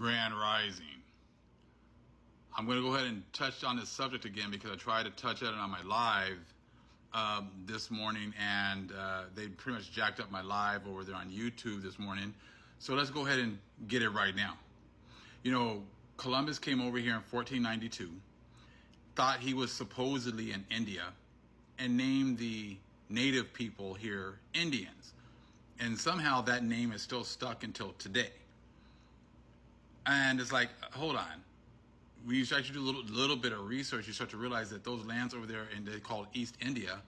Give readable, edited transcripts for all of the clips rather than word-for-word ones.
Grand Rising. I'm going to go ahead and touch on this subject again because I tried to touch on it on my live this morning, and they pretty much jacked up my live over there on YouTube this morning. So let's go ahead and get it right now. You know, Columbus came over here in 1492, thought he was supposedly in India, and named the native people here Indians. And somehow that name is still stuck until today. And it's like, hold on. When you start to do a little bit of research, you start to realize that those lands over there, and they call East India,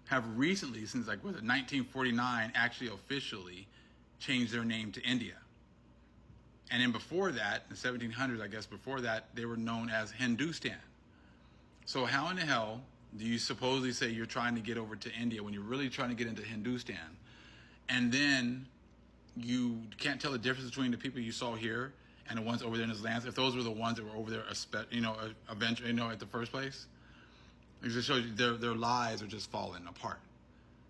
have recently, since 1949, actually officially changed their name to India. And then before that, in the 1700s, I guess before that, they were known as Hindustan. So how in the hell do you supposedly say you're trying to get over to India when you're really trying to get into Hindustan? And then you can't tell the difference between the people you saw here and the ones over there in his lands, if those were the ones that were over there, eventually, at the first place. It just shows you their lives are just falling apart.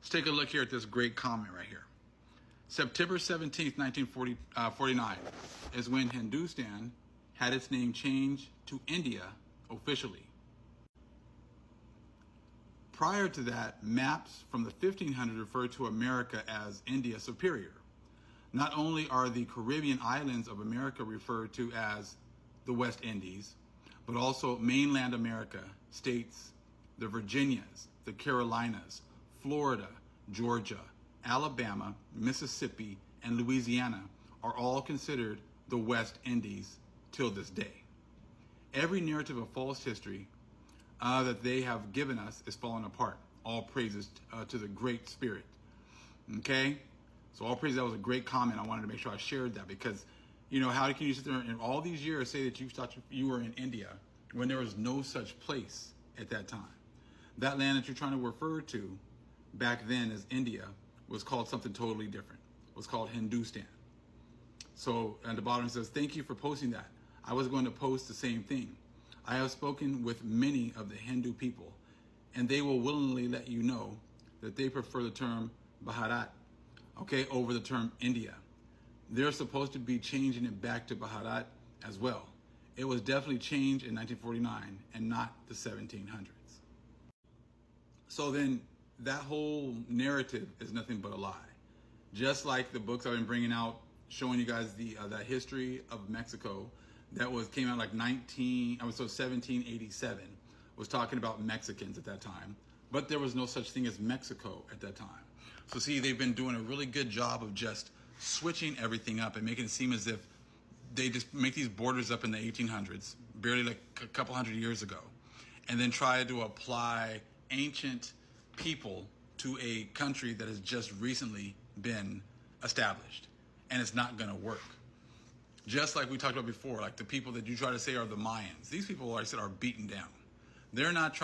Let's take a look here at this great comment right here. September 17th, 1949 is when Hindustan had its name changed to India officially. Prior to that, maps from the 1500s referred to America as India Superior. Not only are the Caribbean islands of America referred to as the West Indies, but also mainland America states, the Virginias, the Carolinas, Florida, Georgia, Alabama, Mississippi, and Louisiana are all considered the West Indies till this day. Every narrative of false history that they have given us is falling apart. All praises to the Great Spirit. Okay? So all praise, that was a great comment. I wanted to make sure I shared that because, how can you sit there and all these years say that you thought you were in India when there was no such place at that time? That land that you're trying to refer to back then as India was called something totally different. It was called Hindustan. So at the bottom it says, thank you for posting that. I was going to post the same thing. I have spoken with many of the Hindu people, and they will willingly let you know that they prefer the term Bharat, over the term India. They're supposed to be changing it back to Bharat as well. It was definitely changed in 1949 and not the 1700s. So then that whole narrative is nothing but a lie. Just like the books I've been bringing out, showing you guys the history of Mexico that came out 1787, was talking about Mexicans at that time. But there was no such thing as Mexico at that time. So see, they've been doing a really good job of just switching everything up and making it seem as if they just make these borders up in the 1800s, barely a couple hundred years ago, and then try to apply ancient people to a country that has just recently been established. And it's not going to work. Just like we talked about before, like the people that you try to say are the Mayans. These people, like I said, are beaten down. They're not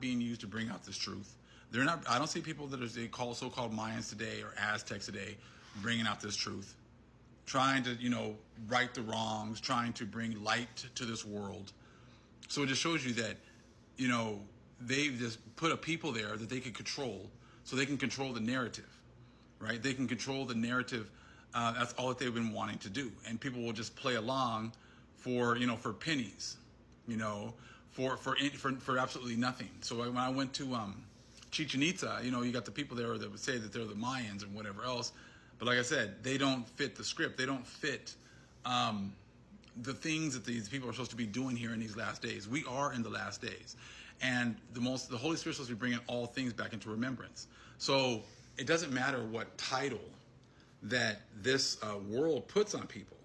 being used to bring out this truth. I don't see people that they call so-called Mayans today or Aztecs today bringing out this truth, trying to, right the wrongs, trying to bring light to this world. So it just shows you that, they've just put a people there that they can control, so they can control the narrative, right? They can control the narrative. That's all that they've been wanting to do. And people will just play along for pennies, for absolutely nothing. So when I went to Chichen Itza, you got the people there that would say that they're the Mayans and whatever else. But like I said, they don't fit the script. They don't fit the things that these people are supposed to be doing here in these last days. We are in the last days. And the Holy Spirit is supposed to be bringing all things back into remembrance. So it doesn't matter what title that this world puts on people.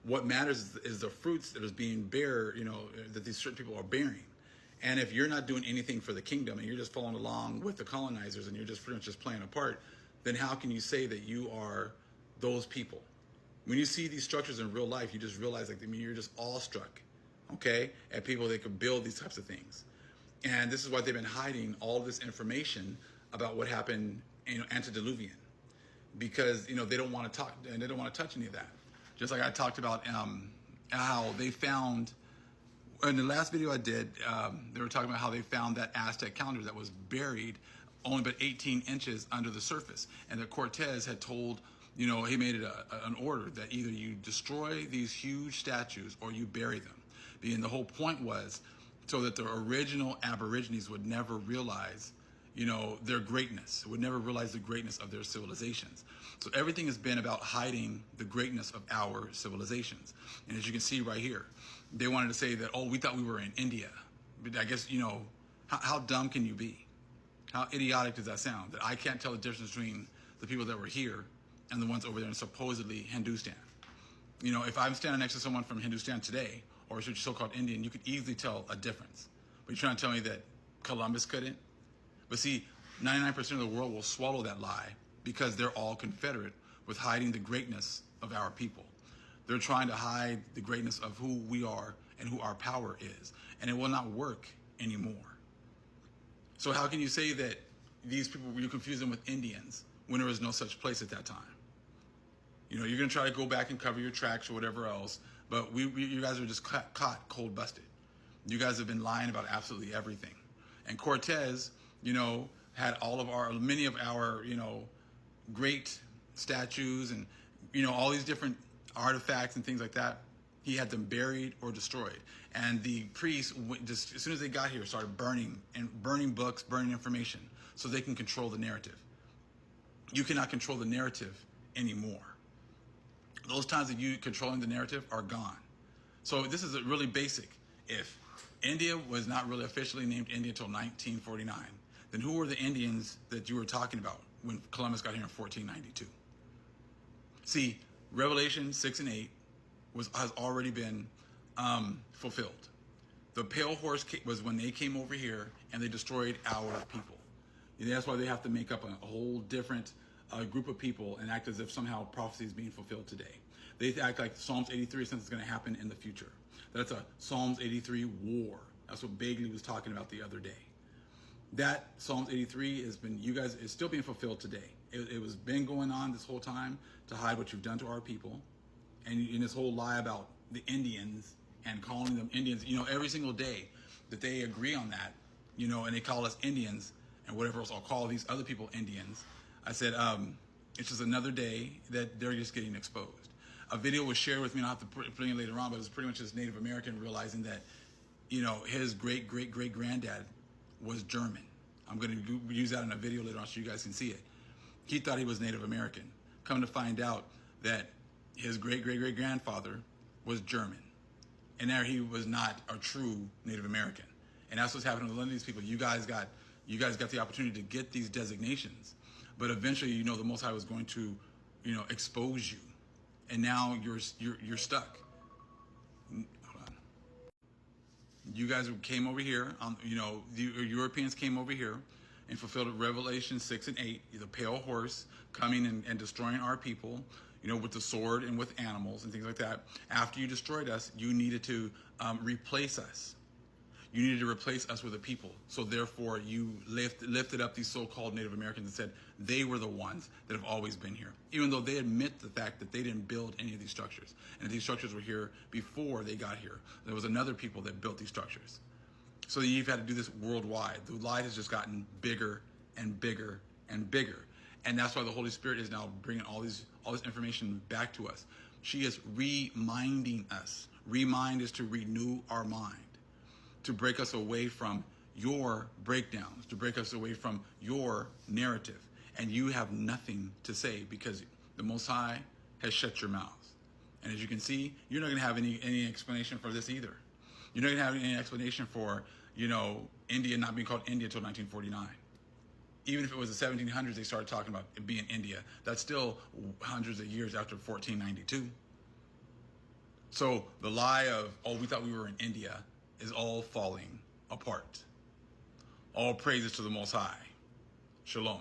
What matters is the fruits that is being that these certain people are bearing. And if you're not doing anything for the kingdom and you're just following along with the colonizers and you're just pretty much just playing a part, then how can you say that you are those people? When you see these structures in real life, you just realize you're just awestruck, at people that could build these types of things. And this is why they've been hiding all this information about what happened, antediluvian, because they don't want to talk and they don't want to touch any of that. Just like I talked about how they found in the last video I did, they were talking about how they found that Aztec calendar that was buried only but 18 inches under the surface, and that Cortez had told he made it an order that either you destroy these huge statues or you bury them. And the whole point was so that the original Aborigines would never realize, their greatness, would never realize the greatness of their civilizations. So everything has been about hiding the greatness of our civilizations. And as you can see right here, they wanted to say that, oh, we thought we were in India. But I guess, how dumb can you be? How idiotic does that sound? That I can't tell the difference between the people that were here and the ones over there in supposedly Hindustan. If I'm standing next to someone from Hindustan today, or so-called Indian, you could easily tell a difference. But you're trying to tell me that Columbus couldn't? But see, 99% of the world will swallow that lie because they're all confederate with hiding the greatness of our people. They're trying to hide the greatness of who we are and who our power is. And it will not work anymore. So how can you say that these people, you confuse them with Indians when there was no such place at that time? You're going to try to go back and cover your tracks or whatever else, but you guys are just caught cold busted. You guys have been lying about absolutely everything. And Cortez, had many of our, great statues and, all these different artifacts and things like that. He had them buried or destroyed. And the priests, just as soon as they got here, started burning books, burning information so they can control the narrative. You cannot control the narrative anymore. Those times that you controlling the narrative are gone. So this is really basic. If India was not really officially named India until 1949, then who were the Indians that you were talking about when Columbus got here in 1492? See, Revelation 6 and 8 has already been fulfilled. The pale horse was when they came over here and they destroyed our people. That's why they have to make up a whole different group of people and act as if somehow prophecy is being fulfilled today. They act like Psalms 83 is something that's going to happen in the future. That's a Psalms 83 war. That's what Bagley was talking about the other day. That Psalms 83 is still being fulfilled today. It was been going on this whole time to hide what you've done to our people. And in this whole lie about the Indians and calling them Indians, every single day that they agree on that, and they call us Indians and whatever else, I'll call these other people Indians. I said, it's just another day that they're just getting exposed. A video was shared with me, and I'll have to put it in later on, but it was pretty much this Native American realizing that, his great-great-great-granddad was German. I'm going to use that in a video later on so you guys can see it. He thought he was Native American. Come to find out that his great-great-great-grandfather was German. And there he was not a true Native American. And that's what's happening with a lot of these people. You guys got the opportunity to get these designations. But eventually, the Most High was going to, expose you. And now you're stuck. Hold on. You guys came over here, the Europeans came over here and fulfilled Revelation 6 and 8, the pale horse coming and destroying our people, with the sword and with animals and things like that. After you destroyed us, you needed to replace us. You needed to replace us with a people. So therefore, you lifted up these so-called Native Americans and said they were the ones that have always been here, even though they admit the fact that they didn't build any of these structures. And these structures were here before they got here. There was another people that built these structures. So you've had to do this worldwide. The lie has just gotten bigger and bigger and bigger. And that's why the Holy Spirit is now bringing all this information back to us. She is reminding us. Remind is to renew our mind, to break us away from your breakdowns, to break us away from your narrative. And you have nothing to say because the Most High has shut your mouth. And as you can see, you're not going to have any explanation for this either. You're not going to have any explanation for, India not being called India until 1949. Even if it was the 1700s, they started talking about it being India. That's still hundreds of years after 1492. So the lie of, oh, we thought we were in India is all falling apart. All praises to the Most High. Shalom.